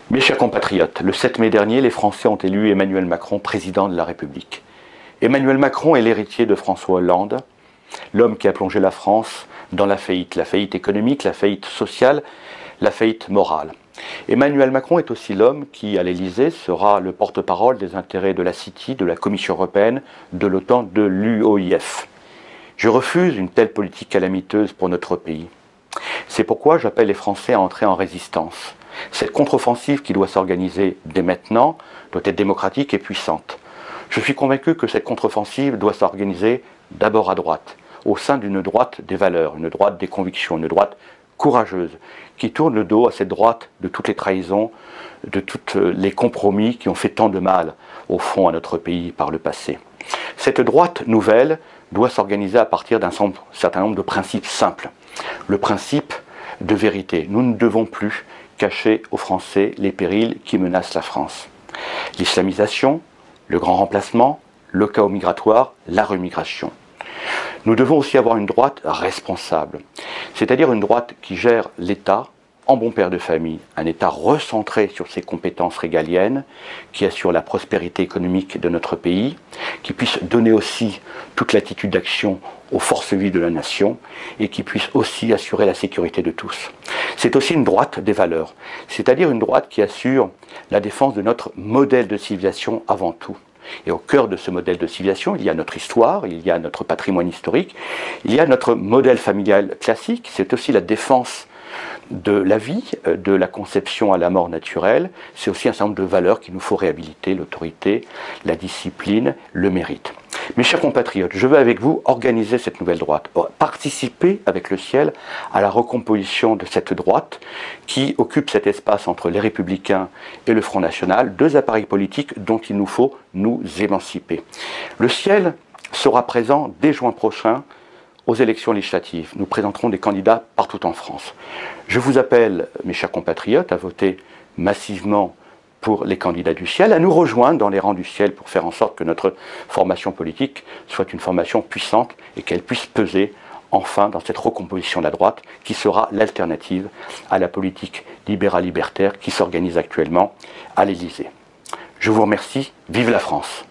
Mes chers compatriotes, le 7 mai dernier, les Français ont élu Emmanuel Macron président de la République. Emmanuel Macron est l'héritier de François Hollande, l'homme qui a plongé la France dans la faillite économique, la faillite sociale, la faillite morale. Emmanuel Macron est aussi l'homme qui, à l'Élysée, sera le porte-parole des intérêts de la City, de la Commission européenne, de l'OTAN, de l'UOIF. Je refuse une telle politique calamiteuse pour notre pays. C'est pourquoi j'appelle les Français à entrer en résistance. Cette contre-offensive qui doit s'organiser dès maintenant doit être démocratique et puissante. Je suis convaincu que cette contre-offensive doit s'organiser d'abord à droite, au sein d'une droite des valeurs, une droite des convictions, une droite courageuse, qui tourne le dos à cette droite de toutes les trahisons, de tous les compromis qui ont fait tant de mal, au fond, à notre pays par le passé. Cette droite nouvelle doit s'organiser à partir d'un certain nombre de principes simples. Le principe de vérité. Nous ne devons plus cacher aux Français les périls qui menacent la France. L'islamisation, le grand remplacement, le chaos migratoire, la remigration. Nous devons aussi avoir une droite responsable, c'est-à-dire une droite qui gère l'État en bon père de famille, un État recentré sur ses compétences régaliennes, qui assure la prospérité économique de notre pays, qui puisse donner aussi toute l'attitude d'action aux forces vives de la nation et qui puisse aussi assurer la sécurité de tous. C'est aussi une droite des valeurs, c'est-à-dire une droite qui assure la défense de notre modèle de civilisation avant tout. Et au cœur de ce modèle de civilisation, il y a notre histoire, il y a notre patrimoine historique, il y a notre modèle familial classique, c'est aussi la défense de la vie, de la conception à la mort naturelle, c'est aussi un certain nombre de valeurs qu'il nous faut réhabiliter, l'autorité, la discipline, le mérite. Mes chers compatriotes, je veux avec vous organiser cette nouvelle droite, participer avec le ciel à la recomposition de cette droite qui occupe cet espace entre les Républicains et le Front National, deux appareils politiques dont il nous faut nous émanciper. Le ciel sera présent dès juin prochain aux élections législatives. Nous présenterons des candidats partout en France. Je vous appelle, mes chers compatriotes, à voter massivement pour les candidats du ciel, à nous rejoindre dans les rangs du ciel pour faire en sorte que notre formation politique soit une formation puissante et qu'elle puisse peser enfin dans cette recomposition de la droite qui sera l'alternative à la politique libérale-libertaire qui s'organise actuellement à l'Élysée. Je vous remercie. Vive la France!